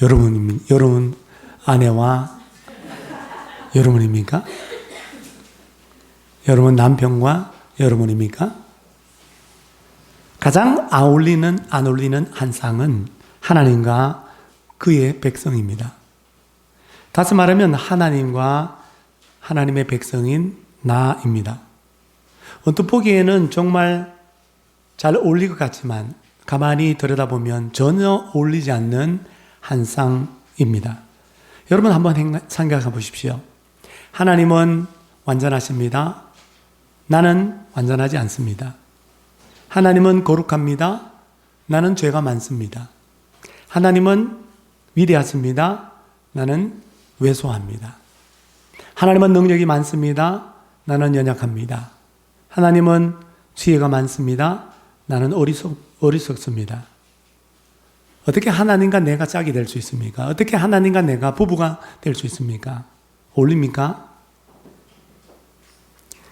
여러분 아내와 여러분입니까? 여러분 남편과 여러분입니까? 가장 안 어울리는 한 쌍은 하나님과 그의 백성입니다. 다시 말하면 하나님과 하나님의 백성인 나입니다. 언뜻 보기에는 정말 잘 어울릴 것 같지만 가만히 들여다보면 전혀 어울리지 않는 한 쌍입니다. 여러분 한번 생각해 보십시오. 하나님은 완전하십니다. 나는 완전하지 않습니다. 하나님은 거룩합니다. 나는 죄가 많습니다. 하나님은 위대하십니다. 나는 왜소합니다. 하나님은 능력이 많습니다. 나는 연약합니다. 하나님은 지혜가 많습니다. 나는 어리석습니다. 어떻게 하나님과 내가 짝이 될 수 있습니까? 어떻게 하나님과 내가 부부가 될 수 있습니까? 어울립니까?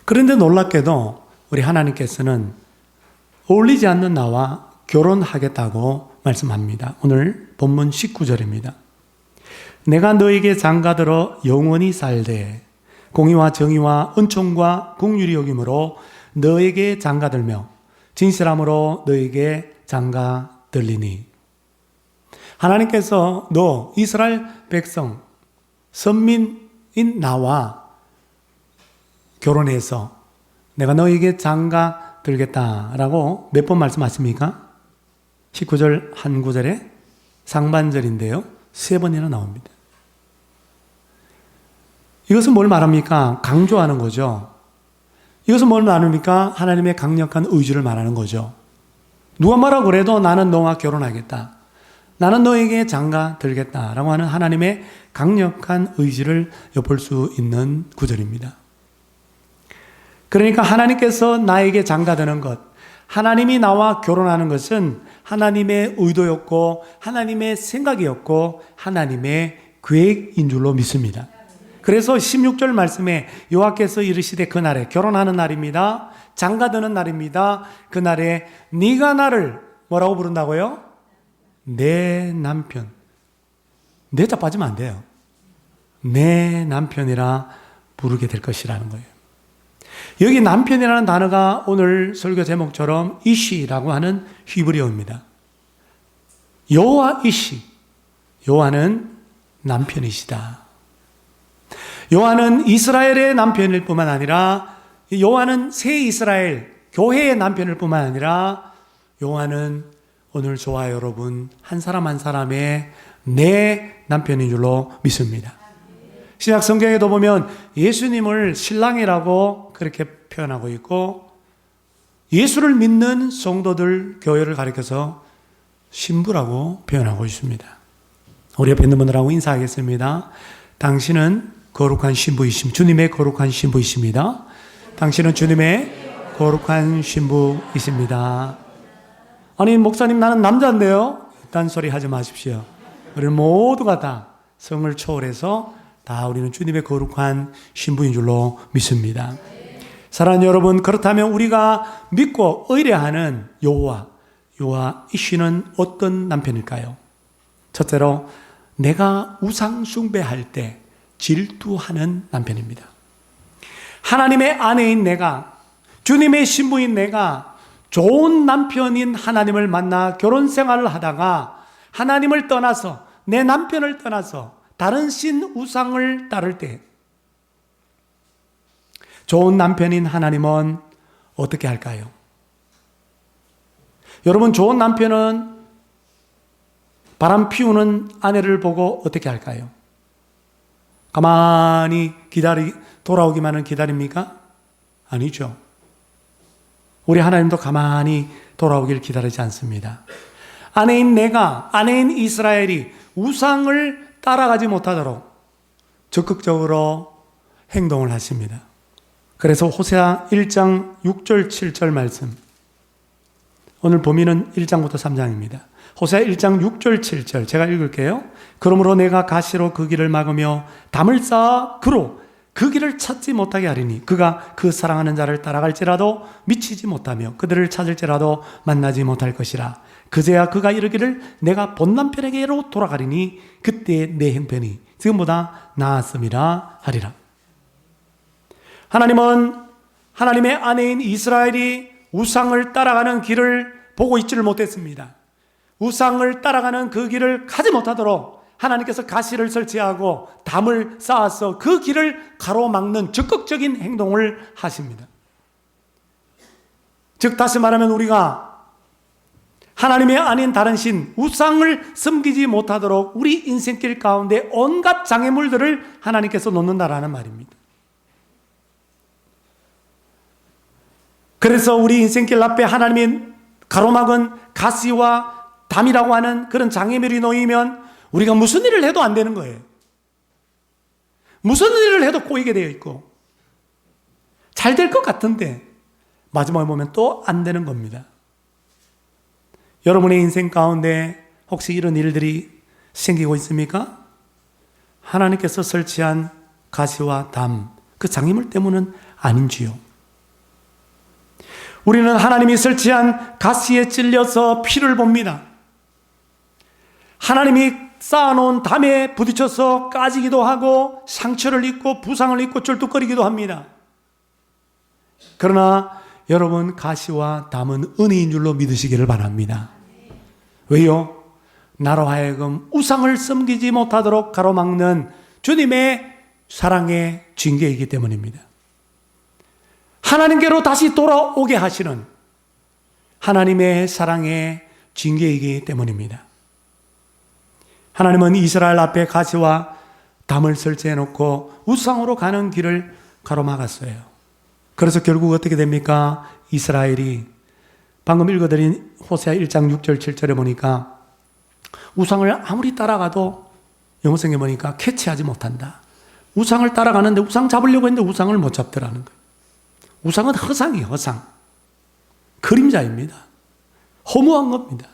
그런데 놀랍게도 우리 하나님께서는 어울리지 않는 나와 결혼하겠다고 말씀합니다. 오늘 본문 19절입니다. 내가 너에게 장가들어 영원히 살되 공의와 정의와 은총과 긍휼이 여김으로 너에게 장가들며 진실함으로 너에게 장가들리니. 하나님께서 너 이스라엘 백성 선민인 나와 결혼해서 내가 너에게 장가 들겠다라고 몇 번 말씀하십니까? 19절 한 구절에 상반절인데요. 3번이나 나옵니다. 이것은 뭘 말합니까? 강조하는 거죠. 이것은 뭘 말합니까? 하나님의 강력한 의지를 말하는 거죠. 누가 뭐라고 그래도 나는 너와 결혼하겠다. 나는 너에게 장가 들겠다라고 하는 하나님의 강력한 의지를 엿볼 수 있는 구절입니다. 그러니까 하나님께서 나에게 장가드는 것, 하나님이 나와 결혼하는 것은 하나님의 의도였고 하나님의 생각이었고 하나님의 계획인 줄로 믿습니다. 그래서 16절 말씀에 여호와께서 이르시되 그날에 결혼하는 날입니다. 장가드는 날입니다. 그날에 네가 나를 뭐라고 부른다고요? 내 남편. 내자 빠지면 안 돼요. 내 남편이라 부르게 될 것이라는 거예요. 여기 남편이라는 단어가 오늘 설교 제목처럼 이시라고 하는 히브리어입니다. 여호와 이시. 여호와는 남편이시다. 여호와는 이스라엘의 남편일 뿐만 아니라 여호와는 새 이스라엘 교회의 남편일 뿐만 아니라 여호와는 오늘 저와 여러분 한 사람 한 사람의 내 남편인 줄로 믿습니다. 신약 성경에도 보면 예수님을 신랑이라고 그렇게 표현하고 있고 예수를 믿는 성도들 교회를 가리켜서 신부라고 표현하고 있습니다. 우리 옆에 있는 분들하고 인사하겠습니다. 당신은 거룩한 신부이십니다. 주님의 거룩한 신부이십니다. 당신은 주님의 거룩한 신부이십니다. 아니 목사님 나는 남자인데요? 딴소리 하지 마십시오. 우리 모두가 다 성을 초월해서 다 우리는 주님의 거룩한 신부인 줄로 믿습니다. 사랑하는 여러분, 그렇다면 우리가 믿고 의뢰하는 여호와 이시는 어떤 남편일까요? 첫째로 내가 우상 숭배할 때 질투하는 남편입니다. 하나님의 아내인 내가, 주님의 신부인 내가 좋은 남편인 하나님을 만나 결혼 생활을 하다가 하나님을 떠나서 내 남편을 떠나서 다른 신 우상을 따를 때 좋은 남편인 하나님은 어떻게 할까요? 여러분, 좋은 남편은 바람 피우는 아내를 보고 어떻게 할까요? 가만히 돌아오기만은 기다립니까? 아니죠. 우리 하나님도 가만히 돌아오길 기다리지 않습니다. 아내인 내가, 아내인 이스라엘이 우상을 따라가지 못하도록 적극적으로 행동을 하십니다. 그래서 호세아 1장 6절 7절 말씀, 오늘 범위는 1장부터 3장입니다. 호세아 1장 6절 7절 제가 읽을게요. 그러므로 내가 가시로 그 길을 막으며 담을 쌓아 그로 그 길을 찾지 못하게 하리니 그가 그 사랑하는 자를 따라갈지라도 미치지 못하며 그들을 찾을지라도 만나지 못할 것이라. 그제야 그가 이르기를 내가 본 남편에게로 돌아가리니 그때 내 형편이 지금보다 나았음이라 하리라. 하나님은 하나님의 아내인 이스라엘이 우상을 따라가는 길을 보고 있지를 못했습니다. 우상을 따라가는 그 길을 가지 못하도록 하나님께서 가시를 설치하고 담을 쌓아서 그 길을 가로막는 적극적인 행동을 하십니다. 즉 다시 말하면 우리가 하나님의 아닌 다른 신, 우상을 섬기지 못하도록 우리 인생길 가운데 온갖 장애물들을 하나님께서 놓는다라는 말입니다. 그래서 우리 인생길 앞에 하나님이 가로막은 가시와 담이라고 하는 그런 장애물이 놓이면 우리가 무슨 일을 해도 안 되는 거예요. 무슨 일을 해도 꼬이게 되어 있고 잘 될 것 같은데 마지막에 보면 또 안 되는 겁니다. 여러분의 인생 가운데 혹시 이런 일들이 생기고 있습니까? 하나님께서 설치한 가시와 담, 그 장애물 때문은 아닌지요. 우리는 하나님이 설치한 가시에 찔려서 피를 봅니다. 하나님이 쌓아놓은 담에 부딪혀서 까지기도 하고 상처를 입고 부상을 입고 쩔뚝거리기도 합니다. 그러나 여러분, 가시와 담은 은혜인 줄로 믿으시기를 바랍니다. 왜요? 나로 하여금 우상을 섬기지 못하도록 가로막는 주님의 사랑의 징계이기 때문입니다. 하나님께로 다시 돌아오게 하시는 하나님의 사랑의 징계이기 때문입니다. 하나님은 이스라엘 앞에 가시와 담을 설치해 놓고 우상으로 가는 길을 가로막았어요. 그래서 결국 어떻게 됩니까? 이스라엘이 방금 읽어드린 호세아 1장 6절 7절에 보니까 우상을 아무리 따라가도 영어성에 보니까 캐치하지 못한다. 우상을 따라가는데 우상 잡으려고 했는데 우상을 못 잡더라는 거예요. 우상은 허상이에요. 허상. 그림자입니다. 허무한 겁니다.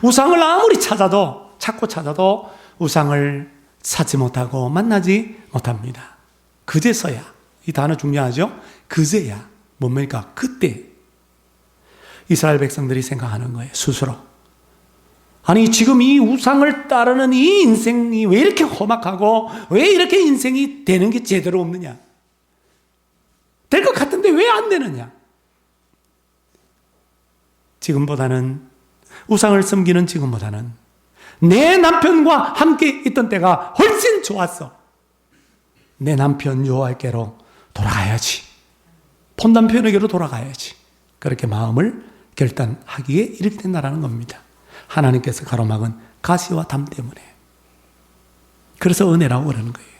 우상을 아무리 찾고 찾아도 우상을 찾지 못하고 만나지 못합니다. 그제서야, 이 단어 중요하죠? 그제야, 뭡니까? 그때 이스라엘 백성들이 생각하는 거예요. 스스로. 아니, 지금 이 우상을 따르는 이 인생이 왜 이렇게 험악하고 왜 이렇게 인생이 되는 게 제대로 없느냐? 될 것 같은데 왜 안 되느냐? 지금보다는, 우상을 섬기는 지금보다는 내 남편과 함께 있던 때가 훨씬 좋았어. 내 남편 여호와께로 돌아가야지. 본 남편에게로 돌아가야지. 그렇게 마음을 결단하기에 이르게 된다는 겁니다. 하나님께서 가로막은 가시와 담 때문에. 그래서 은혜라고 그러는 거예요.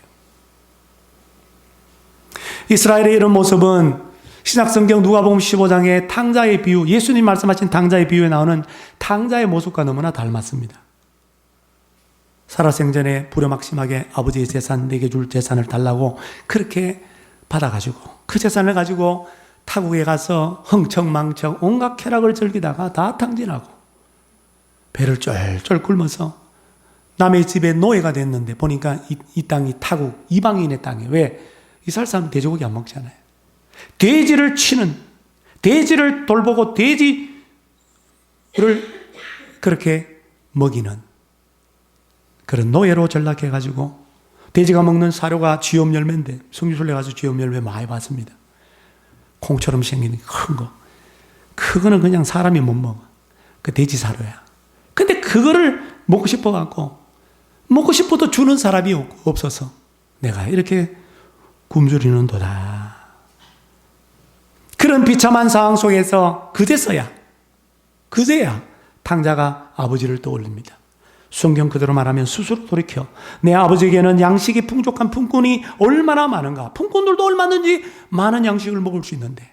이스라엘의 이런 모습은 신약성경 누가복음 15장의 탕자의 비유, 예수님 말씀하신 탕자의 비유에 나오는 탕자의 모습과 너무나 닮았습니다. 살아생전에 불효막심하게 아버지의 재산, 내게 줄 재산을 달라고 그렇게 받아가지고 그 재산을 가지고 타국에 가서 흥청망청 온갖 쾌락을 즐기다가 다 탕진하고 배를 쫄쫄 굶어서 남의 집에 노예가 됐는데 보니까 이 땅이 타국 이방인의 땅에, 왜? 이스라엘 사람은 돼지고기 안 먹잖아요. 돼지를 치는, 돼지를 돌보고 돼지를 그렇게 먹이는 그런 노예로 전락해가지고, 돼지가 먹는 사료가 쥐염 열매인데 성주순례 가서 쥐염 열매 많이 봤습니다. 콩처럼 생긴 큰 거. 그거는 그냥 사람이 못 먹어. 그 돼지 사료야. 근데 그거를 먹고 싶어갖고, 먹고 싶어도 주는 사람이 없어서 내가 이렇게 굶주리는 도다. 그런 비참한 상황 속에서 그제야 탕자가 아버지를 떠올립니다. 성경 그대로 말하면 스스로 돌이켜 내 아버지에게는 양식이 풍족한 품꾼이 얼마나 많은가. 품꾼들도 얼마든지 많은 양식을 먹을 수 있는데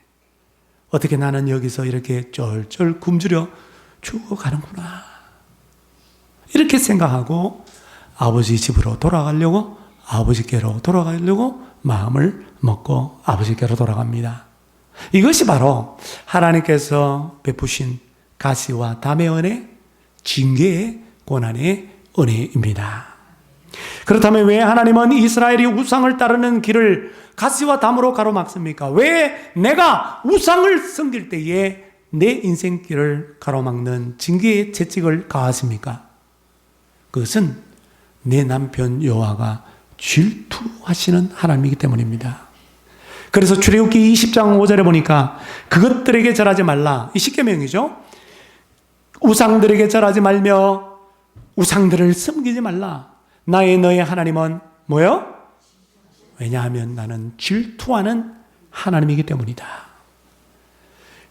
어떻게 나는 여기서 이렇게 쫄쫄 굶주려 죽어가는구나. 이렇게 생각하고 아버지 집으로 돌아가려고, 아버지께로 돌아가려고 마음을 먹고 아버지께로 돌아갑니다. 이것이 바로 하나님께서 베푸신 가시와 담의 은혜, 징계의 고난의 은혜입니다. 그렇다면 왜 하나님은 이스라엘이 우상을 따르는 길을 가시와 담으로 가로막습니까? 왜 내가 우상을 섬길 때에 내 인생길을 가로막는 징계의 채찍을 가하십니까? 그것은 내 남편 여호와가 질투하시는 하나님이기 때문입니다. 그래서 출애굽기 20장 5절에 보니까 그것들에게 절하지 말라. 이 십계명이죠. 우상들에게 절하지 말며 우상들을 섬기지 말라. 너의 하나님은 뭐요? 왜냐하면 나는 질투하는 하나님이기 때문이다.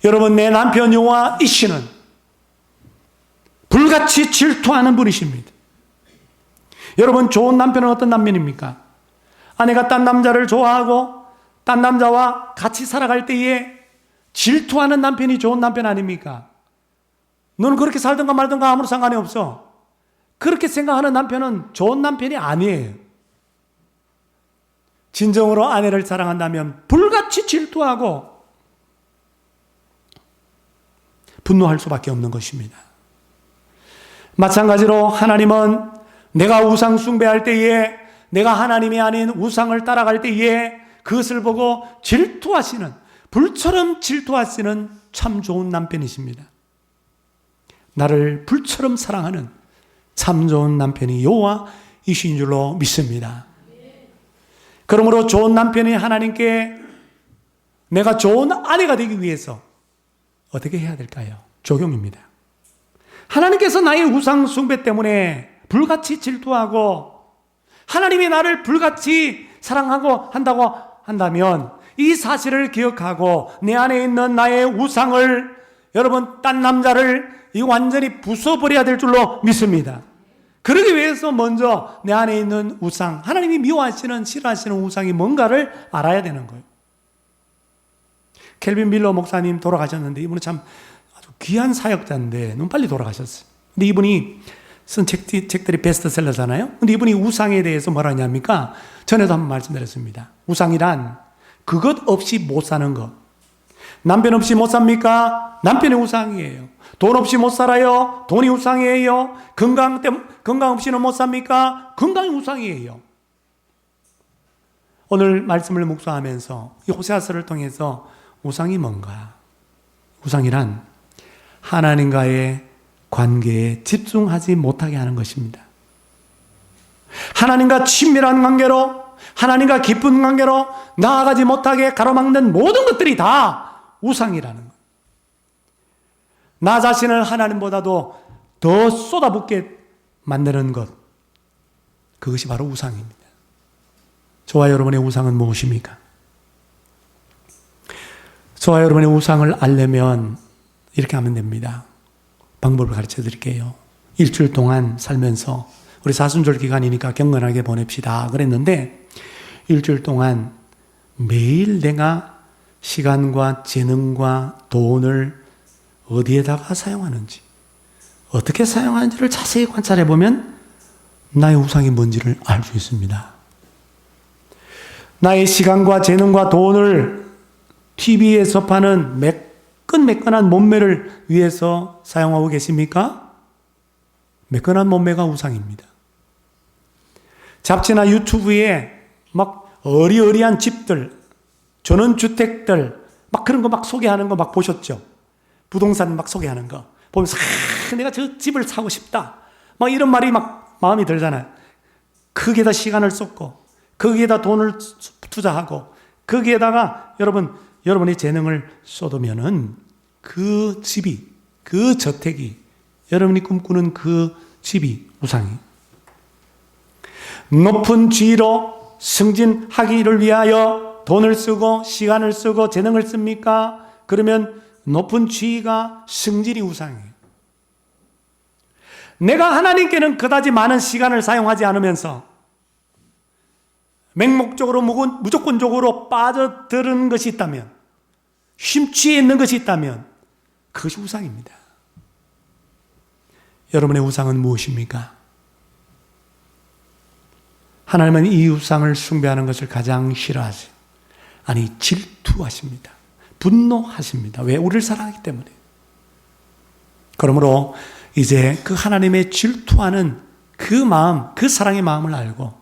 여러분, 내 남편 여호와 이씨는 불같이 질투하는 분이십니다. 여러분, 좋은 남편은 어떤 남편입니까? 아내가 딴 남자를 좋아하고 딴 남자와 같이 살아갈 때에 질투하는 남편이 좋은 남편 아닙니까? 너는 그렇게 살든가 말든가 아무런 상관이 없어. 그렇게 생각하는 남편은 좋은 남편이 아니에요. 진정으로 아내를 사랑한다면 불같이 질투하고 분노할 수밖에 없는 것입니다. 마찬가지로 하나님은 내가 우상 숭배할 때에, 내가 하나님이 아닌 우상을 따라갈 때에 그것을 보고 질투하시는, 불처럼 질투하시는 참 좋은 남편이십니다. 나를 불처럼 사랑하는 참 좋은 남편이 여호와이신 줄로 믿습니다. 그러므로 좋은 남편이 하나님께 내가 좋은 아내가 되기 위해서 어떻게 해야 될까요? 적용입니다. 하나님께서 나의 우상 숭배 때문에 불같이 질투하고 하나님이 나를 불같이 사랑하고 한다고 한다면 이 사실을 기억하고 내 안에 있는 나의 우상을, 여러분, 딴 남자를 완전히 부숴버려야 될 줄로 믿습니다. 그러기 위해서 먼저 내 안에 있는 우상, 하나님이 미워하시는, 싫어하시는 우상이 뭔가를 알아야 되는 거예요. 켈빈 밀러 목사님 돌아가셨는데 이분은 참 아주 귀한 사역자인데 너무 빨리 돌아가셨어요. 근데 이분이 쓴 책들이 베스트셀러잖아요. 근데 이분이 우상에 대해서 뭐라 하냐니까 전에도 한번 말씀드렸습니다. 우상이란 그것 없이 못 사는 것. 남편 없이 못 삽니까? 남편이 우상이에요. 돈 없이 못 살아요? 돈이 우상이에요. 건강 없이는 못 삽니까? 건강이 우상이에요. 오늘 말씀을 묵상하면서 이 호세아서를 통해서 우상이 뭔가? 우상이란 하나님과의 관계에 집중하지 못하게 하는 것입니다. 하나님과 친밀한 관계로, 하나님과 깊은 관계로 나아가지 못하게 가로막는 모든 것들이 다 우상이라는 것. 나 자신을 하나님보다도 더 쏟아붓게 만드는 것, 그것이 바로 우상입니다. 저와 여러분의 우상은 무엇입니까? 저와 여러분의 우상을 알려면 이렇게 하면 됩니다. 방법을 가르쳐 드릴게요. 일주일 동안 살면서, 우리 사순절 기간이니까 경건하게 보냅시다 그랬는데, 일주일 동안 매일 내가 시간과 재능과 돈을 어디에다가 사용하는지, 어떻게 사용하는지를 자세히 관찰해 보면 나의 우상이 뭔지를 알 수 있습니다. 나의 시간과 재능과 돈을 TV에서 파는 매끈매끈한 몸매를 위해서 사용하고 계십니까? 매끈한 몸매가 우상입니다. 잡지나 유튜브에 막 어리어리한 집들, 전원주택들, 막 그런 거 막 소개하는 거 막 보셨죠? 부동산 막 소개하는 거 보면서 내가 저 집을 사고 싶다, 막 이런 말이 막 마음이 들잖아요. 거기에다 시간을 쏟고 거기에다 돈을 투자하고 거기에다가 여러분의 재능을 쏟으면은 그 집이, 그 저택이, 여러분이 꿈꾸는 그 집이 우상이. 높은 지위로 승진하기를 위하여 돈을 쓰고 시간을 쓰고 재능을 씁니까? 그러면 높은 지위가, 승진이 우상이에요. 내가 하나님께는 그다지 많은 시간을 사용하지 않으면서 맹목적으로 무조건적으로 빠져드는 것이 있다면, 심취해 있는 것이 있다면 그것이 우상입니다. 여러분의 우상은 무엇입니까? 하나님은 이 우상을 숭배하는 것을 가장 싫어하세요. 아니, 질투하십니다. 분노하십니다. 왜? 우리를 사랑하기 때문에. 그러므로 이제 그 하나님의 질투하는 그 마음, 그 사랑의 마음을 알고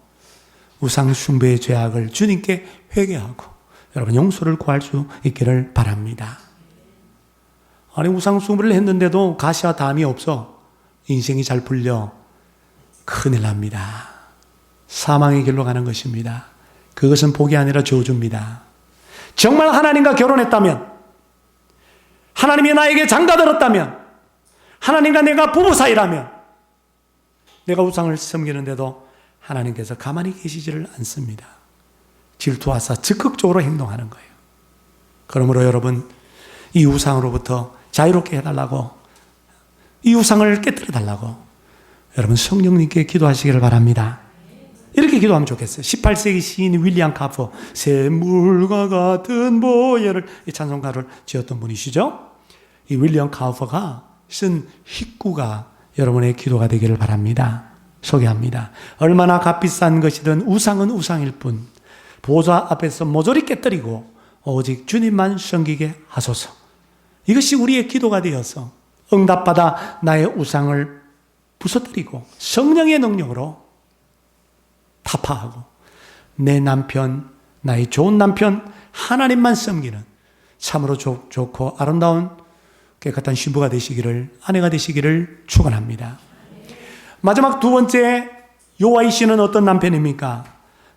우상 숭배의 죄악을 주님께 회개하고 여러분 용서를 구할 수 있기를 바랍니다. 아니 우상 숭배를 했는데도 가시와 다음이 없어 인생이 잘 풀려 큰일 납니다. 사망의 길로 가는 것입니다. 그것은 복이 아니라 저주입니다. 정말 하나님과 결혼했다면, 하나님이 나에게 장가들었다면, 하나님과 내가 부부 사이라면, 내가 우상을 섬기는데도 하나님께서 가만히 계시지를 않습니다. 질투하사 적극적으로 행동하는 거예요. 그러므로 여러분, 이 우상으로부터 자유롭게 해달라고, 이 우상을 깨뜨려 달라고 여러분 성령님께 기도하시기를 바랍니다. 이렇게 기도하면 좋겠어요. 18세기 시인 윌리엄 카퍼, 샘물과 같은 보혈을, 이 찬송가를 지었던 분이시죠. 이 윌리엄 카퍼가 쓴 희구가 여러분의 기도가 되기를 바랍니다. 소개합니다. 얼마나 값비싼 것이든 우상은 우상일 뿐 보좌 앞에서 모조리 깨뜨리고 오직 주님만 섬기게 하소서. 이것이 우리의 기도가 되어서 응답받아 나의 우상을 부서뜨리고 성령의 능력으로 타파하고 내 남편, 나의 좋은 남편 하나님만 섬기는 참으로 좋고 아름다운 깨끗한 신부가 되시기를, 아내가 되시기를 축원합니다. 마지막 두 번째, 요아이 씨는 어떤 남편입니까?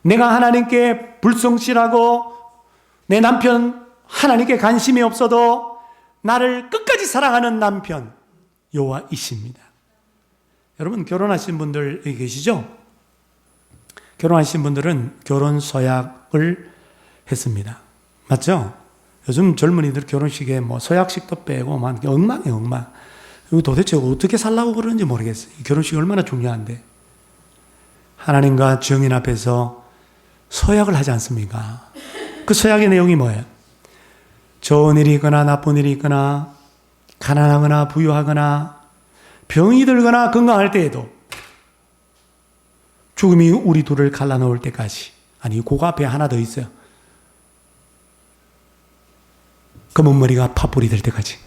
내가 하나님께 불성실하고 내 남편 하나님께 관심이 없어도 나를 끝까지 사랑하는 남편 요아이 씨입니다. 여러분 결혼하신 분들 여기 계시죠? 결혼하신 분들은 결혼 서약을 했습니다. 맞죠? 요즘 젊은이들 결혼식에 뭐 서약식도 빼고 막 엉망이에요, 엉망. 이거 도대체 어떻게 살라고 그러는지 모르겠어요. 결혼식이 얼마나 중요한데. 하나님과 정인 앞에서 서약을 하지 않습니까? 그 서약의 내용이 뭐예요? 좋은 일이 있거나 나쁜 일이 있거나 가난하거나 부유하거나 병이 들거나 건강할 때에도 죽음이 우리 둘을 갈라놓을 때까지, 아니 그 앞에 하나 더 있어요. 검은 머리가 팥불이 될 때까지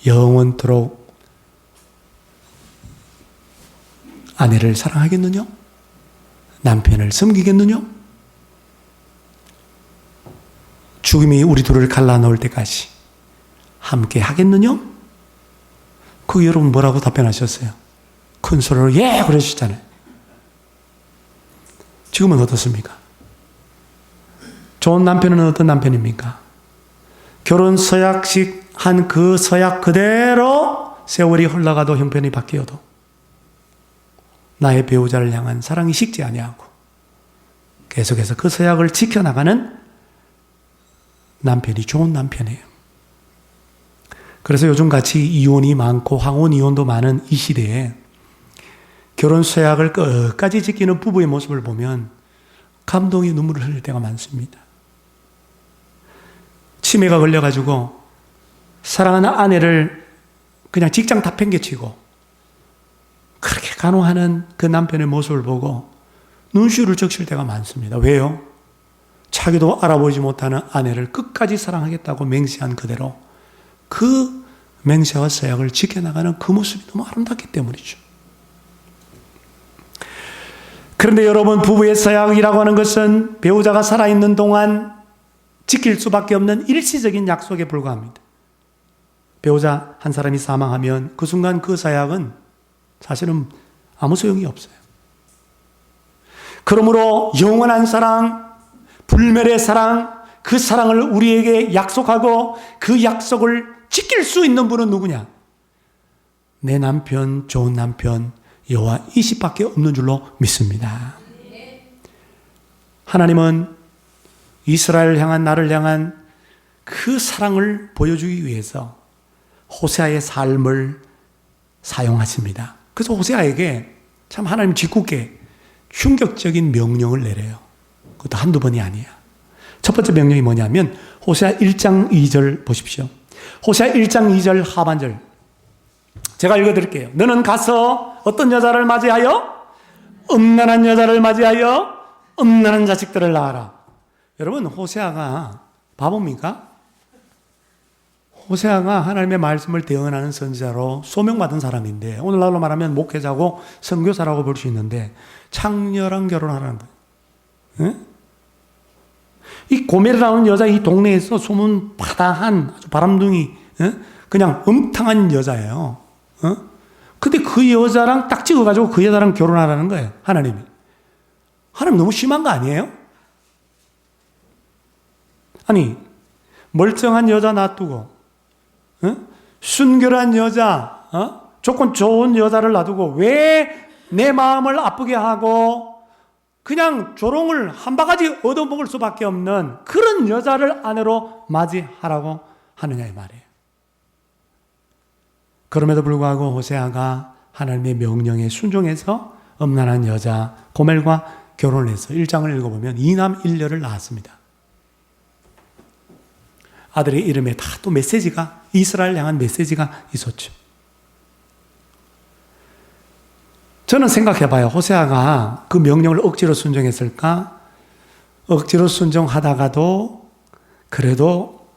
영원토록 아내를 사랑하겠느냐? 남편을 섬기겠느냐? 죽음이 우리 둘을 갈라놓을 때까지 함께 하겠느냐? 그 여러분 뭐라고 답변하셨어요? 큰 소리로 예! 그러셨잖아요. 지금은 어떻습니까? 좋은 남편은 어떤 남편입니까? 결혼 서약식 한 그 서약 그대로 세월이 흘러가도 형편이 바뀌어도 나의 배우자를 향한 사랑이 식지 아니하고 계속해서 그 서약을 지켜나가는 남편이 좋은 남편이에요. 그래서 요즘같이 이혼이 많고 황혼 이혼도 많은 이 시대에 결혼 서약을 끝까지 지키는 부부의 모습을 보면 감동의 눈물을 흘릴 때가 많습니다. 치매가 걸려가지고 사랑하는 아내를 그냥 직장 다 팽개치고 그렇게 간호하는 그 남편의 모습을 보고 눈시울을 적실 때가 많습니다. 왜요? 자기도 알아보지 못하는 아내를 끝까지 사랑하겠다고 맹세한 그대로 그 맹세와 서약을 지켜나가는 그 모습이 너무 아름답기 때문이죠. 그런데 여러분, 부부의 서약이라고 하는 것은 배우자가 살아있는 동안 지킬 수밖에 없는 일시적인 약속에 불과합니다. 배우자 한 사람이 사망하면 그 순간 그 서약은 사실은 아무 소용이 없어요. 그러므로 영원한 사랑, 불멸의 사랑, 그 사랑을 우리에게 약속하고 그 약속을 지킬 수 있는 분은 누구냐? 내 남편, 좋은 남편 여호와 이십밖에 없는 줄로 믿습니다. 하나님은 이스라엘을 향한, 나를 향한 그 사랑을 보여주기 위해서 호세아의 삶을 사용하십니다. 그래서 호세아에게 참 하나님 짓궂게 충격적인 명령을 내려요. 그것도 한두 번이 아니야. 첫 번째 명령이 뭐냐면 호세아 1장 2절 보십시오. 호세아 1장 2절 하반절 제가 읽어드릴게요. 너는 가서 어떤 여자를 맞이하여? 음란한 여자를 맞이하여 음란한 자식들을 낳아라. 여러분, 호세아가 바보입니까? 호세아가 하나님의 말씀을 대언하는 선지자로 소명받은 사람인데, 오늘날로 말하면 목회자고 선교사라고 볼 수 있는데 창녀랑 결혼하라는 거예요. 이 고멜이라는 여자, 이 동네에서 소문바다한 아주 바람둥이 그냥 음탕한 여자예요. 근데 그 여자랑 딱 찍어가지고 그 여자랑 결혼하라는 거예요. 하나님이. 하나님 너무 심한 거 아니에요? 아니, 멀쩡한 여자 놔두고, 순결한 여자, 조건 좋은 여자를 놔두고 왜 내 마음을 아프게 하고 그냥 조롱을 한 바가지 얻어먹을 수밖에 없는 그런 여자를 아내로 맞이하라고 하느냐 이 말이에요. 그럼에도 불구하고 호세아가 하나님의 명령에 순종해서 음란한 여자 고멜과 결혼을 해서 1장을 읽어보면 2남 1녀를 낳았습니다. 아들의 이름에 다 또 메시지가, 이스라엘 향한 메시지가 있었죠. 저는 생각해봐요. 호세아가 그 명령을 억지로 순종했을까? 억지로 순종하다가도 그래도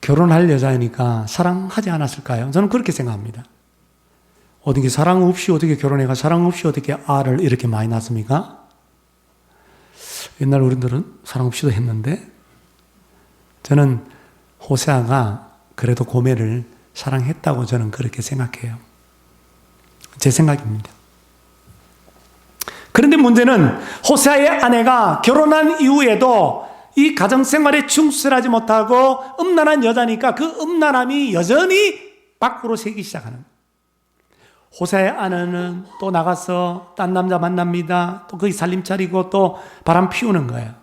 결혼할 여자이니까 사랑하지 않았을까요? 저는 그렇게 생각합니다. 어떻게 사랑 없이 어떻게 결혼해가 사랑 없이 어떻게 알을 이렇게 많이 낳습니까? 옛날 어른들은 사랑 없이도 했는데 저는 호세아가 그래도 고멜을 사랑했다고 저는 그렇게 생각해요. 제 생각입니다. 그런데 문제는 호세아의 아내가 결혼한 이후에도 이 가정생활에 충실하지 못하고 음란한 여자니까 그 음란함이 여전히 밖으로 새기 시작하는. 호세아의 아내는 또 나가서 딴 남자 만납니다. 또 거기 살림 차리고 또 바람 피우는 거예요.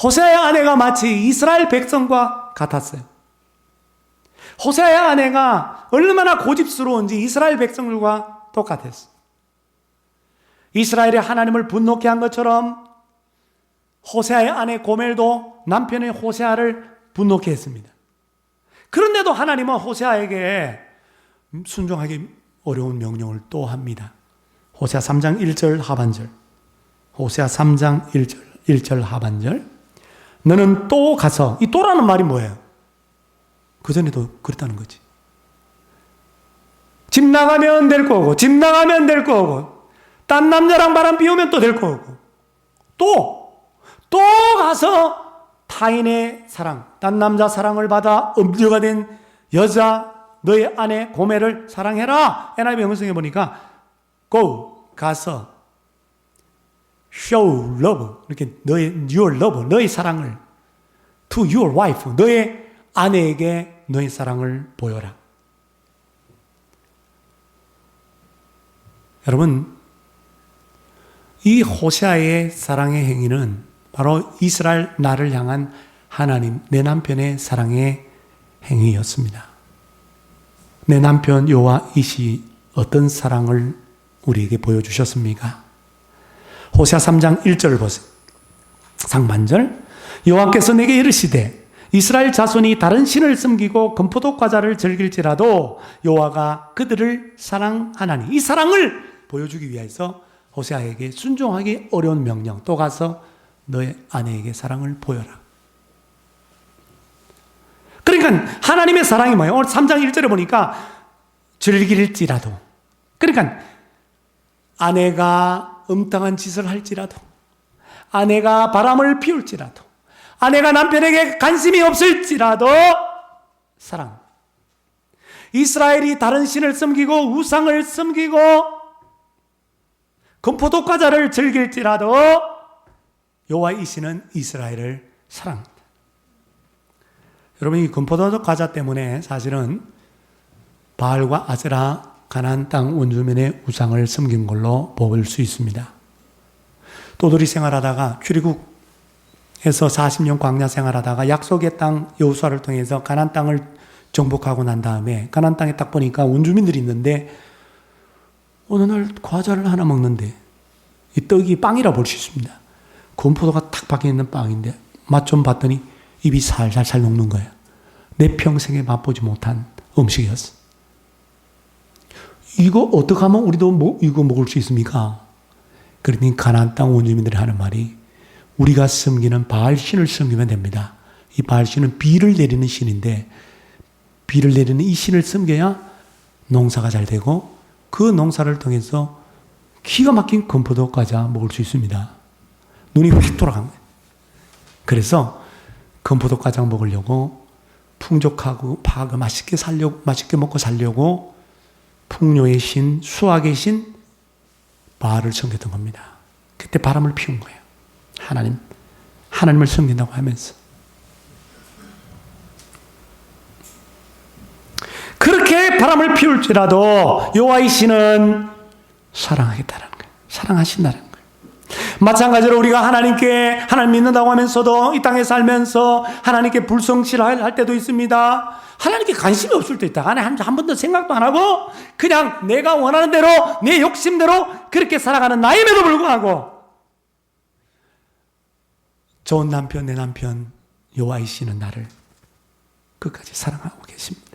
호세아의 아내가 마치 이스라엘 백성과 같았어요. 호세아의 아내가 얼마나 고집스러운지 이스라엘 백성들과 똑같았어요. 이스라엘이 하나님을 분노케 한 것처럼 호세아의 아내 고멜도 남편의 호세아를 분노케 했습니다. 그런데도 하나님은 호세아에게 순종하기 어려운 명령을 또 합니다. 호세아 3장 1절 하반절. 호세아 3장 1절 하반절. 너는 또 가서, 이 또라는 말이 뭐예요? 그전에도 그랬다는 거지. 집 나가면 될 거고, 집 나가면 될 거고, 딴 남자랑 바람 피우면 또 될 거고, 또 가서 타인의 사랑, 딴 남자 사랑을 받아 음녀가 된 여자, 너의 아내 고멜을 사랑해라. NIV 영성에 보니까 가서 show love, 이렇게 your love, 너의 사랑을 to your wife, 너의 아내에게 너의 사랑을 보여라. 여러분, 이 호세아의 사랑의 행위는 바로 이스라엘 나를 향한 하나님, 내 남편의 사랑의 행위였습니다. 내 남편 여호와이시 어떤 사랑을 우리에게 보여주셨습니까? 호세아 3장 1절을 보세요. 상반절. 여호와께서 내게 이르시되 이스라엘 자손이 다른 신을 섬기고 금포도 과자를 즐길지라도 여호와가 그들을 사랑하나니, 이 사랑을 보여주기 위해서 호세아에게 순종하기 어려운 명령, 또 가서 너의 아내에게 사랑을 보여라. 그러니까 하나님의 사랑이 뭐예요? 오늘 3장 1절에 보니까 즐길지라도, 그러니까 아내가 음탕한 짓을 할지라도, 아내가 바람을 피울지라도, 아내가 남편에게 관심이 없을지라도 사랑. 이스라엘이 다른 신을 섬기고 우상을 섬기고 금포도 과자를 즐길지라도 여호와이시는 이스라엘을 사랑합니다. 여러분, 이 금포도 과자 때문에 사실은 바알과 아세라 가나안 땅 원주민의 우상을 섬긴 걸로 볼 수 있습니다. 또들이 생활하다가 출애굽에서 40년 광야 생활하다가 약속의 땅 여호수아를 통해서 가나안 땅을 정복하고 난 다음에 가나안 땅에 딱 보니까 원주민들이 있는데 어느 날 과자를 하나 먹는데 이 떡이 빵이라 볼 수 있습니다. 금포도가 탁 박혀있는 빵인데 맛 좀 봤더니 입이 살살살 녹는 거예요. 내 평생에 맛보지 못한 음식이었어. 이거 어떻게 하면 우리도 이거 먹을 수 있습니까? 그러니 가나안 땅 원주민들이 하는 말이, 우리가 섬기는 바알 신을 섬기면 됩니다. 이 바알 신은 비를 내리는 신인데 비를 내리는 이 신을 섬겨야 농사가 잘 되고 그 농사를 통해서 기가 막힌 금포도 과자 먹을 수 있습니다. 눈이 휙 돌아간 거예요. 그래서 금포도 과자 먹으려고 풍족하고 파고 맛있게 살려고, 맛있게 먹고 살려고 풍요의 신, 수확의 신 바알을 섬겼던 겁니다. 그때 바람을 피운 거예요. 하나님을 섬긴다고 하면서. 그렇게 바람을 피울지라도 여호와의 신은 사랑하겠다는 거예요. 사랑하신다는 거예요. 마찬가지로 우리가 하나님 믿는다고 하면서도 이 땅에 살면서 하나님께 불성실할 때도 있습니다. 하나님께 관심이 없을 때 있다. 한 번도 생각도 안 하고 그냥 내가 원하는 대로 내 욕심대로 그렇게 살아가는 나임에도 불구하고 좋은 남편, 내 남편 여호와의 신은 나를 끝까지 사랑하고 계십니다.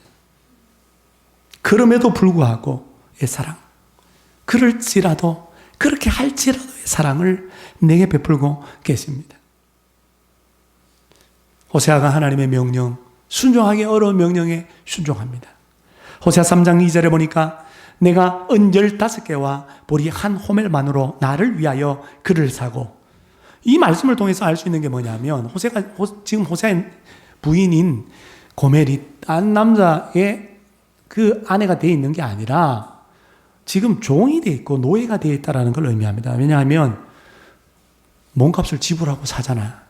그럼에도 불구하고 의 사랑, 그럴지라도 그렇게 할지라도의 사랑을 내게 베풀고 계십니다. 호세아가 하나님의 명령, 순종하기 어려운 명령에 순종합니다. 호세아 3장 2절에 보니까 내가 은 15개와 보리 한 호멜만으로 나를 위하여 그를 사고, 이 말씀을 통해서 알 수 있는 게 뭐냐면 지금 호세아의 부인인 고멜이 딴 남자의 그 아내가 되어 있는 게 아니라 지금 종이 되어 있고 노예가 되어 있다는 걸 의미합니다. 왜냐하면 몸값을 지불하고 사잖아.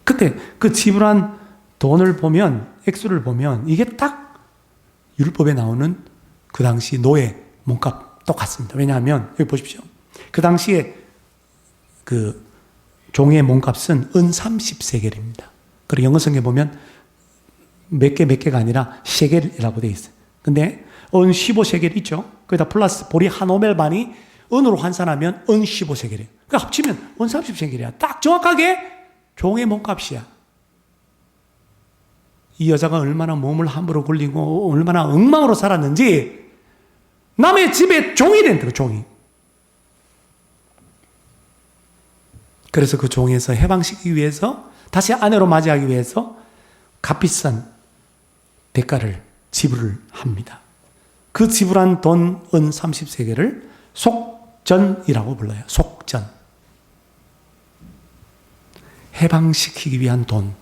그때 그 지불한 돈을 보면, 액수를 보면 이게 딱 율법에 나오는 그 당시 노예 몸값 똑같습니다. 왜냐하면 여기 보십시오. 그 당시에 그 종의 몸값은 은 30세겔입니다. 그리고 영어 성경에 보면 몇 개가 아니라 셰겔이라고 되어 있어요. 근데 은 15세겔 있죠? 거기다 플러스 보리 한 오멜 반이 은으로 환산하면 은 15세겔이에요. 그러니까 합치면 은 30세겔이야. 딱 정확하게 종의 몸값이야. 이 여자가 얼마나 몸을 함부로 굴리고 얼마나 엉망으로 살았는지 남의 집에 종이 된 거예요. 종이. 그래서 그 종에서 해방시키기 위해서 다시 아내로 맞이하기 위해서 값비싼 대가를 지불을 합니다. 그 지불한 돈 은 30세겔을 속전이라고 불러요. 속전. 해방시키기 위한 돈,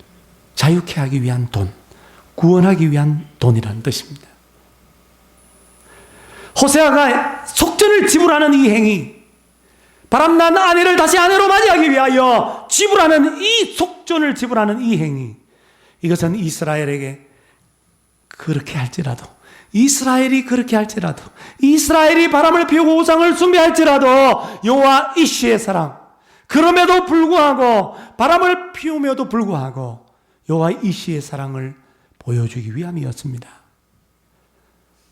자유케 하기 위한 돈, 구원하기 위한 돈이라는 뜻입니다. 호세아가 속전을 지불하는 이 행위, 바람난 아내를 다시 아내로 맞이하기 위하여 지불하는 이 속전을 지불하는 이 행위, 이것은 이스라엘에게 그렇게 할지라도, 이스라엘이 그렇게 할지라도, 이스라엘이 바람을 피우고 우상을 숭배할지라도 여호와 이시의 사랑, 그럼에도 불구하고 바람을 피우며도 불구하고 여호와 이시의 사랑을 보여주기 위함이었습니다.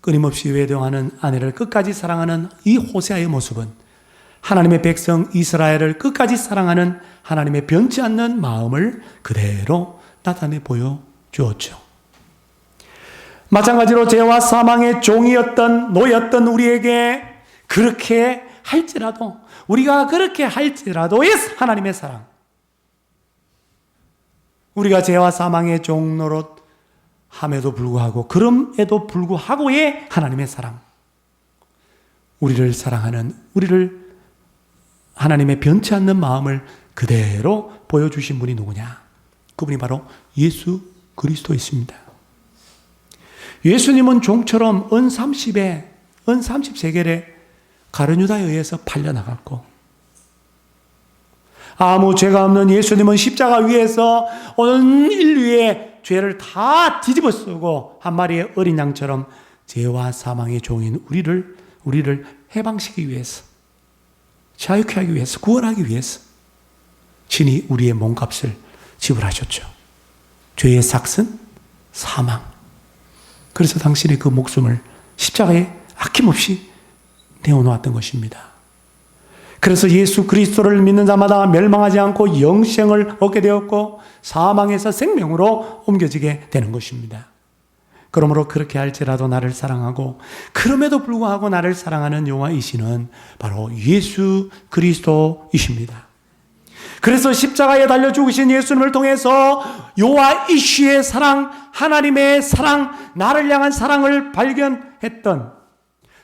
끊임없이 외도하는 아내를 끝까지 사랑하는 이 호세아의 모습은 하나님의 백성 이스라엘을 끝까지 사랑하는 하나님의 변치 않는 마음을 그대로 나타내 보여주었죠. 마찬가지로 죄와 사망의 종이었던 노였던 우리에게 그렇게 할지라도, 우리가 그렇게 할지라도의 하나님의 사랑, 우리가 죄와 사망의 종 노릇 함에도 불구하고 그럼에도 불구하고의 하나님의 사랑, 우리를 사랑하는, 우리를 하나님의 변치 않는 마음을 그대로 보여주신 분이 누구냐? 그분이 바로 예수 그리스도이십니다. 예수님은 종처럼 은 30세겔에 가룟유다에 의해서 팔려나갔고, 아무 죄가 없는 예수님은 십자가 위에서 온 인류의 죄를 다 뒤집어 쓰고 한 마리의 어린 양처럼 죄와 사망의 종인 우리를 해방시키기 위해서, 자유케 하기 위해서, 구원하기 위해서 친히 우리의 몸값을 지불하셨죠. 죄의 삭은 사망. 그래서 당신의 그 목숨을 십자가에 아낌없이 내어놓았던 것입니다. 그래서 예수 그리스도를 믿는 자마다 멸망하지 않고 영생을 얻게 되었고 사망에서 생명으로 옮겨지게 되는 것입니다. 그러므로 그렇게 할지라도 나를 사랑하고 그럼에도 불구하고 나를 사랑하는 여호와이시는 바로 예수 그리스도이십니다. 그래서 십자가에 달려 죽으신 예수님을 통해서 여호와이시의 사랑, 하나님의 사랑, 나를 향한 사랑을 발견했던,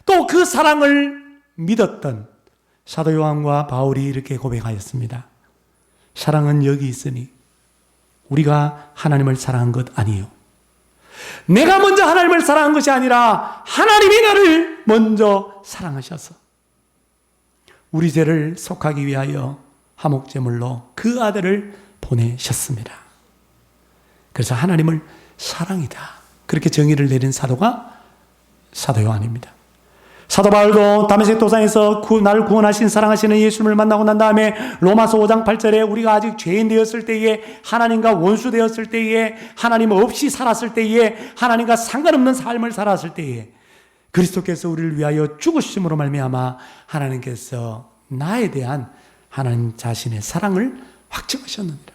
또 그 사랑을 믿었던 사도 요한과 바울이 이렇게 고백하였습니다. 사랑은 여기 있으니 우리가 하나님을 사랑한 것 아니에요. 내가 먼저 하나님을 사랑한 것이 아니라 하나님이 나를 먼저 사랑하셔서 우리 죄를 속하기 위하여 화목제물로 그 아들을 보내셨습니다. 그래서 하나님을 사랑이다, 그렇게 정의를 내린 사도가 사도 요한입니다. 사도 바울도 다메섹 도상에서 나를 구원하신 사랑하시는 예수님을 만나고 난 다음에 로마서 5장 8절에 우리가 아직 죄인 되었을 때에, 하나님과 원수 되었을 때에, 하나님 없이 살았을 때에, 하나님과 상관없는 삶을 살았을 때에 그리스도께서 우리를 위하여 죽으심으로 말미암아 하나님께서 나에 대한 하나님 자신의 사랑을 확증하셨느니라.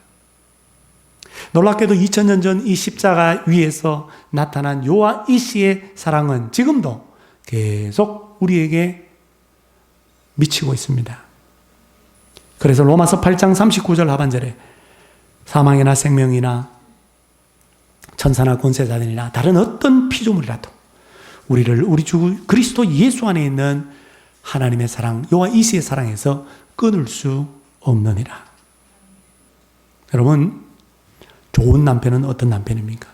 놀랍게도 2000년 전 이 십자가 위에서 나타난 요한 이 씨의 사랑은 지금도 계속 우리에게 미치고 있습니다. 그래서 로마서 8장 39절 하반절에 사망이나 생명이나 천사나 권세자들이나 다른 어떤 피조물이라도 우리를 우리 주 그리스도 예수 안에 있는 하나님의 사랑, 요한 이 씨의 사랑에서 끊을 수 없느니라. 여러분, 좋은 남편은 어떤 남편입니까?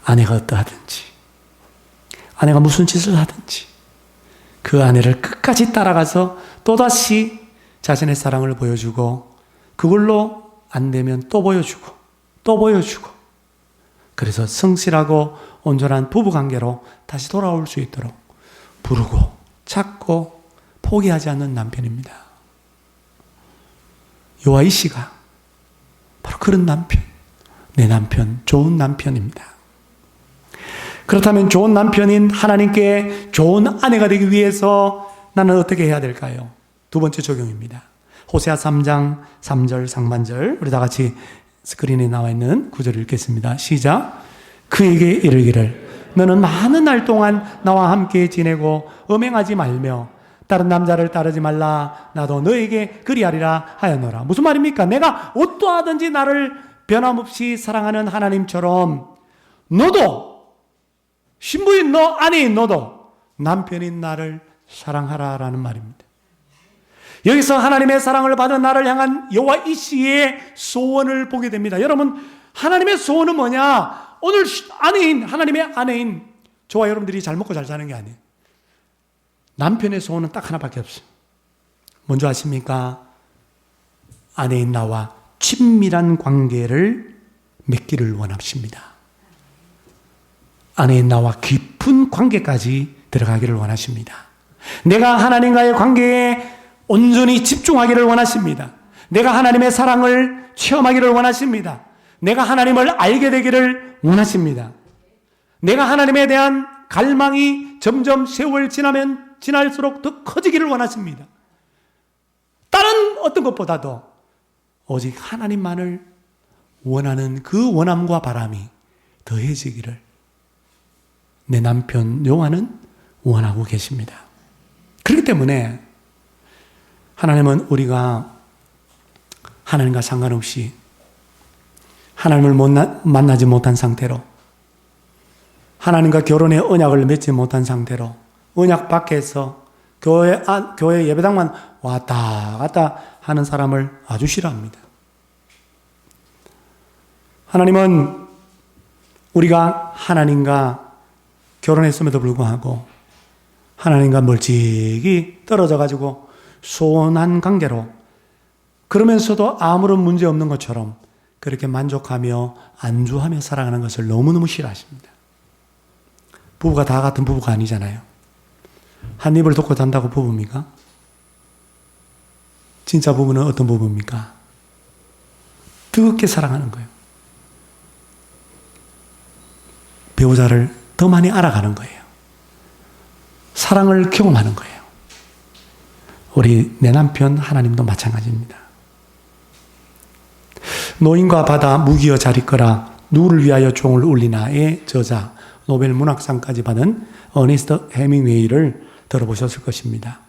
아내가 어떠하든지, 아내가 무슨 짓을 하든지 그 아내를 끝까지 따라가서 또다시 자신의 사랑을 보여주고, 그걸로 안 되면 또 보여주고 또 보여주고, 그래서 성실하고 온전한 부부관계로 다시 돌아올 수 있도록 부르고 찾고 포기하지 않는 남편입니다. 요한 이 씨가 바로 그런 남편, 내 남편, 좋은 남편입니다. 그렇다면 좋은 남편인 하나님께 좋은 아내가 되기 위해서 나는 어떻게 해야 될까요? 두 번째 적용입니다. 호세아 3장 3절 상반절, 우리 다 같이 스크린에 나와 있는 구절을 읽겠습니다. 시작. 그에게 이르기를 너는 많은 날 동안 나와 함께 지내고 음행하지 말며 다른 남자를 따르지 말라. 나도 너에게 그리하리라 하였노라. 무슨 말입니까? 내가 어떠하든지 나를 변함없이 사랑하는 하나님처럼 너도, 신부인 너, 아내인 너도 남편인 나를 사랑하라라는 말입니다. 여기서 하나님의 사랑을 받은 나를 향한 여호와 이 씨의 소원을 보게 됩니다. 여러분, 하나님의 소원은 뭐냐? 오늘 아내인, 하나님의 아내인 저와 여러분들이 잘 먹고 잘 사는 게 아니에요. 남편의 소원은 딱 하나밖에 없어요. 뭔지 아십니까? 아내인 나와 친밀한 관계를 맺기를 원하십니다. 아내인 나와 깊은 관계까지 들어가기를 원하십니다. 내가 하나님과의 관계에 온전히 집중하기를 원하십니다. 내가 하나님의 사랑을 체험하기를 원하십니다. 내가 하나님을 알게 되기를 원하십니다. 내가 하나님에 대한 갈망이 점점 세월 지나면 지날수록 더 커지기를 원하십니다. 다른 어떤 것보다도 오직 하나님만을 원하는 그 원함과 바람이 더해지기를 내 남편 요한은 원하고 계십니다. 그렇기 때문에 하나님은 우리가 하나님과 상관없이 하나님을 만나지 못한 상태로, 하나님과 결혼의 언약을 맺지 못한 상태로 언약 밖에서 교회 예배당만 왔다 갔다 하는 사람을 아주 싫어합니다. 하나님은 우리가 하나님과 결혼했음에도 불구하고 하나님과 멀찍이 떨어져 가지고 소원한 관계로, 그러면서도 아무런 문제 없는 것처럼 그렇게 만족하며 안주하며 살아가는 것을 너무너무 싫어하십니다. 부부가 다 같은 부부가 아니잖아요. 한 입을 덮고 잔다고 부부입니까? 진짜 부부는 어떤 부부입니까? 뜨겁게 사랑하는 거예요. 배우자를 더 많이 알아가는 거예요. 사랑을 경험하는 거예요. 우리 내 남편 하나님도 마찬가지입니다. 노인과 바다 무기여 자리거라 누구를 위하여 종을 울리나의 저자, 노벨 문학상까지 받은 어니스트 해밍웨이를 들어보셨을 것입니다.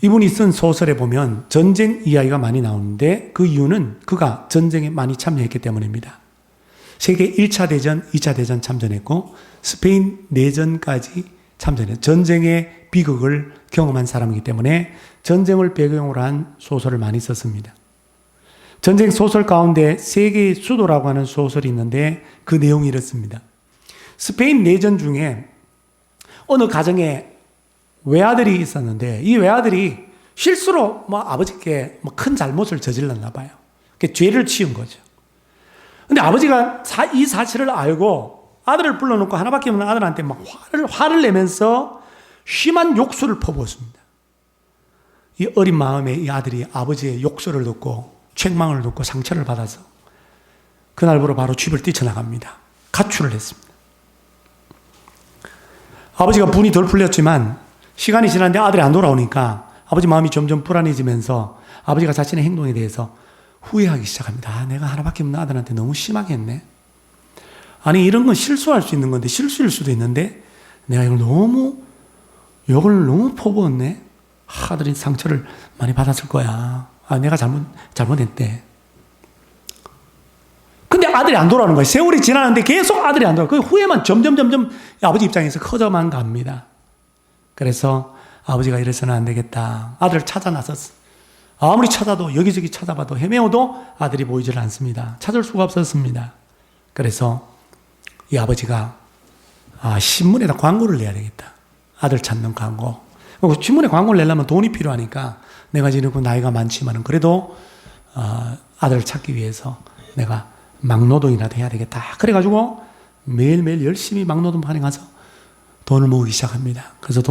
이분이 쓴 소설에 보면 전쟁 이야기가 많이 나오는데 그 이유는 그가 전쟁에 많이 참여했기 때문입니다. 세계 1차 대전, 2차 대전 참전했고 스페인 내전까지 참전했고 전쟁의 비극을 경험한 사람이기 때문에 전쟁을 배경으로 한 소설을 많이 썼습니다. 전쟁 소설 가운데 세계의 수도라고 하는 소설이 있는데 그 내용이 이렇습니다. 스페인 내전 중에 어느 가정에 외아들이 있었는데 이 외아들이 실수로 아버지께 큰 잘못을 저질렀나 봐요. 죄를 지은 거죠. 근데 아버지가 이 사실을 알고 아들을 불러놓고 하나밖에 없는 아들한테 화를 내면서 심한 욕설을 퍼부었습니다. 이 어린 마음에 이 아들이 아버지의 욕설을 듣고 책망을 듣고 상처를 받아서 그날부로 바로 집을 뛰쳐나갑니다. 가출을 했습니다. 아버지가 분이 덜 풀렸지만 시간이 지났는데 아들이 안 돌아오니까 아버지 마음이 점점 불안해지면서 아버지가 자신의 행동에 대해서 후회하기 시작합니다. 내가 하나밖에 없는 아들한테 너무 심하게 했네. 아니 이런 건 실수할 수 있는 건데 실수일 수도 있는데 내가 욕을 너무 퍼부었네. 아들이 상처를 많이 받았을 거야. 내가 잘못했대. 근데 아들이 안 돌아오는 거예요. 세월이 지나는데 계속 아들이 안 돌아오고 그 후회만 점점 아버지 입장에서 커져만 갑니다. 그래서 아버지가 이래서는 안 되겠다. 아들을 찾아 나섰어. 아무리 찾아도 여기저기 찾아봐도 헤매어도 아들이 보이질 않습니다. 찾을 수가 없었습니다. 그래서 이 아버지가 신문에다 광고를 내야 되겠다. 아들 찾는 광고. 신문에 광고를 내려면 돈이 필요하니까 내가 지금 나이가 많지만은 그래도 아들을 찾기 위해서 내가 막노동이라도 해야 되겠다. 그래가지고 매일매일 열심히 막노동판에 가서 돈을 모으기 시작합니다. 그래서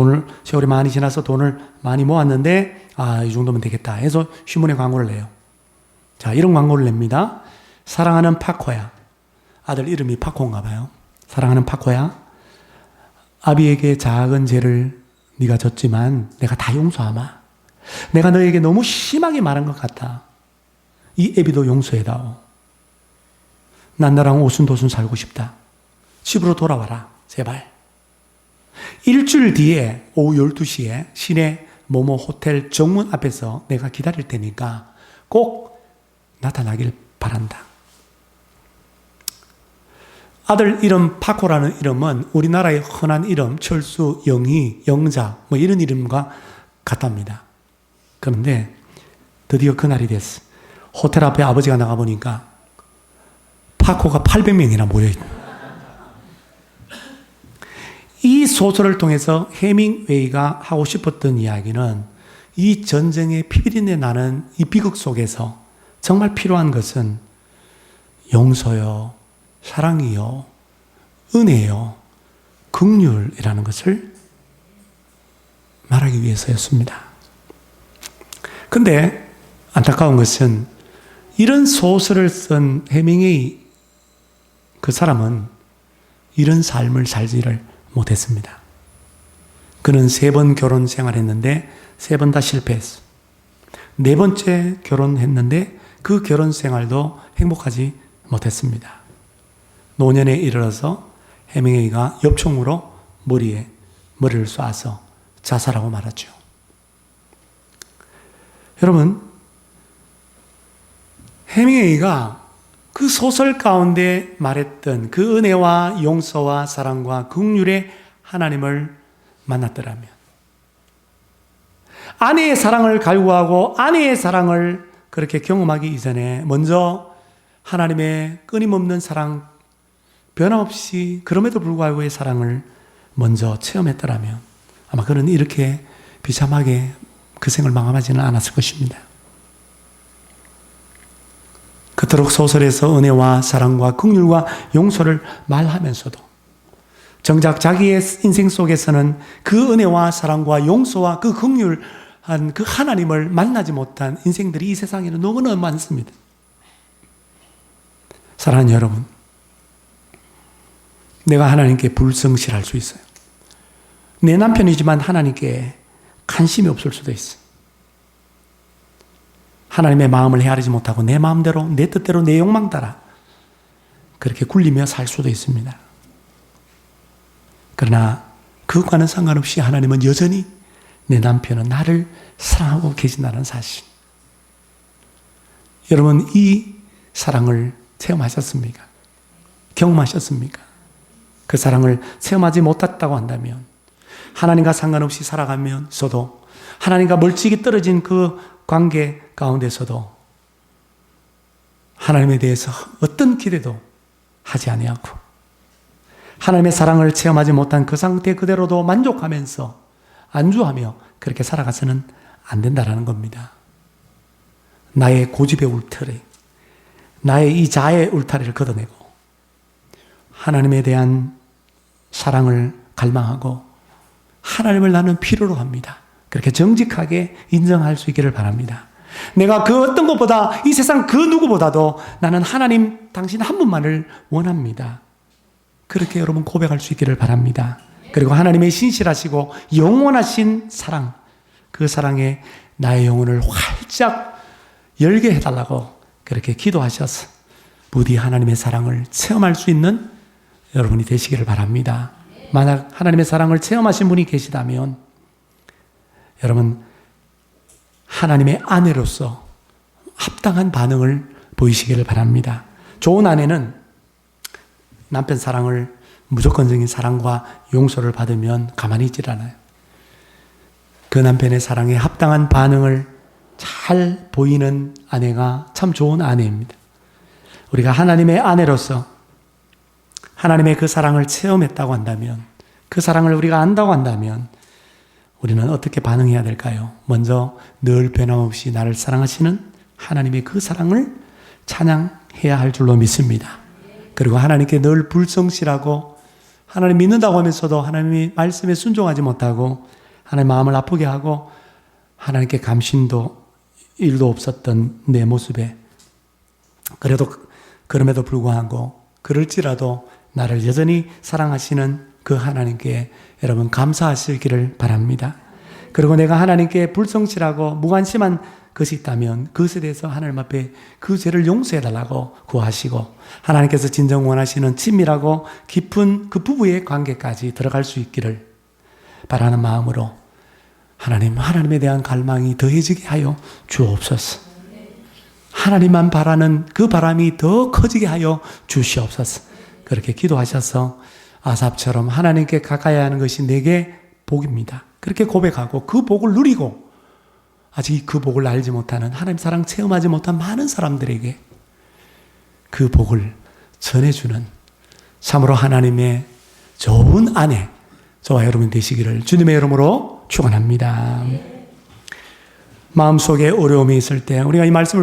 세월이 많이 지나서 돈을 많이 모았는데 이 정도면 되겠다 해서 신문에 광고를 내요. 자, 이런 광고를 냅니다. 사랑하는 파코야. 아들 이름이 파코인가 봐요. 사랑하는 파코야. 아비에게 작은 죄를 네가 졌지만 내가 다 용서하마. 내가 너에게 너무 심하게 말한 것 같아. 이 애비도 용서해다오. 난 너랑 오순도순 살고 싶다. 집으로 돌아와라. 제발. 일주일 뒤에 오후 12시에 시내 모모 호텔 정문 앞에서 내가 기다릴 테니까 꼭 나타나길 바란다. 아들 이름 파코라는 이름은 우리나라의 흔한 이름 철수, 영희, 영자 이런 이름과 같답니다. 그런데 드디어 그날이 됐어. 호텔 앞에 아버지가 나가보니까 파코가 800명이나 모여있다. 이 소설을 통해서 해밍웨이가 하고 싶었던 이야기는 이 전쟁의 피비린내 나는 이 비극 속에서 정말 필요한 것은 용서요, 사랑이요, 은혜요, 긍휼이라는 것을 말하기 위해서였습니다. 근데 안타까운 것은 이런 소설을 쓴 해밍웨이 그 사람은 이런 삶을 살지를 못했습니다. 그는 3번 결혼 생활했는데 3번 다 실패했어. 4번째 결혼했는데 그 결혼 생활도 행복하지 못했습니다. 노년에 이르러서 해밍웨이가 엽총으로 머리를 쏴서 자살하고 말았죠. 여러분, 해밍웨이가 그 소설 가운데 말했던 그 은혜와 용서와 사랑과 긍휼의 하나님을 만났더라면, 아내의 사랑을 갈구하고 아내의 사랑을 그렇게 경험하기 이전에 먼저 하나님의 끊임없는 사랑, 변함없이 그럼에도 불구하고의 사랑을 먼저 체험했더라면 아마 그는 이렇게 비참하게 그 생을 망하지는 않았을 것입니다. 그토록 소설에서 은혜와 사랑과 긍휼과 용서를 말하면서도 정작 자기의 인생 속에서는 그 은혜와 사랑과 용서와 그 긍휼한 그 하나님을 만나지 못한 인생들이 이 세상에는 너무나 많습니다. 사랑하는 여러분, 내가 하나님께 불성실할 수 있어요. 내 남편이지만 하나님께 관심이 없을 수도 있어요. 하나님의 마음을 헤아리지 못하고 내 마음대로, 내 뜻대로, 내 욕망 따라 그렇게 굴리며 살 수도 있습니다. 그러나 그것과는 상관없이 하나님은 여전히 내 남편은 나를 사랑하고 계신다는 사실. 여러분, 이 사랑을 체험하셨습니까? 경험하셨습니까? 그 사랑을 체험하지 못했다고 한다면, 하나님과 상관없이 살아가면서도, 하나님과 멀찍이 떨어진 그 관계 가운데서도 하나님에 대해서 어떤 기대도 하지 아니하고 하나님의 사랑을 체험하지 못한 그 상태 그대로도 만족하면서 안주하며 그렇게 살아가서는 안 된다라는 겁니다. 나의 고집의 울타리, 나의 이 자의 울타리를 걷어내고 하나님에 대한 사랑을 갈망하고 하나님을 나는 필요로 합니다. 그렇게 정직하게 인정할 수 있기를 바랍니다. 내가 그 어떤 것보다 이 세상 그 누구보다도 나는 하나님 당신 한 분만을 원합니다. 그렇게 여러분 고백할 수 있기를 바랍니다. 그리고 하나님의 신실하시고 영원하신 사랑, 그 사랑에 나의 영혼을 활짝 열게 해달라고 그렇게 기도하셔서 부디 하나님의 사랑을 체험할 수 있는 여러분이 되시기를 바랍니다. 만약 하나님의 사랑을 체험하신 분이 계시다면 여러분 하나님의 아내로서 합당한 반응을 보이시기를 바랍니다. 좋은 아내는 남편 사랑을 무조건적인 사랑과 용서를 받으면 가만히 있질 않아요. 그 남편의 사랑에 합당한 반응을 잘 보이는 아내가 참 좋은 아내입니다. 우리가 하나님의 아내로서 하나님의 그 사랑을 체험했다고 한다면, 그 사랑을 우리가 안다고 한다면 우리는 어떻게 반응해야 될까요? 먼저 늘 변함없이 나를 사랑하시는 하나님의 그 사랑을 찬양해야 할 줄로 믿습니다. 그리고 하나님께 늘 불성실하고 하나님 믿는다고 하면서도 하나님의 말씀에 순종하지 못하고 하나님 마음을 아프게 하고 하나님께 감신도 일도 없었던 내 모습에 그럼에도 불구하고 그럴지라도 나를 여전히 사랑하시는 그 하나님께 여러분 감사하시기를 바랍니다. 그리고 내가 하나님께 불성실하고 무관심한 것이 있다면 그것에 대해서 하나님 앞에 그 죄를 용서해달라고 구하시고 하나님께서 진정 원하시는 친밀하고 깊은 그 부부의 관계까지 들어갈 수 있기를 바라는 마음으로 하나님에 대한 갈망이 더해지게 하여 주옵소서. 하나님만 바라는 그 바람이 더 커지게 하여 주시옵소서. 그렇게 기도하셔서 아삽처럼 하나님께 가까이 하는 것이 내게 복입니다. 그렇게 고백하고 그 복을 누리고 아직 그 복을 알지 못하는 하나님 사랑 체험하지 못한 많은 사람들에게 그 복을 전해주는 참으로 하나님의 좋은 아내 저와 여러분 되시기를 주님의 이름으로 축원합니다. 마음속에 어려움이 있을 때 우리가 이 말씀을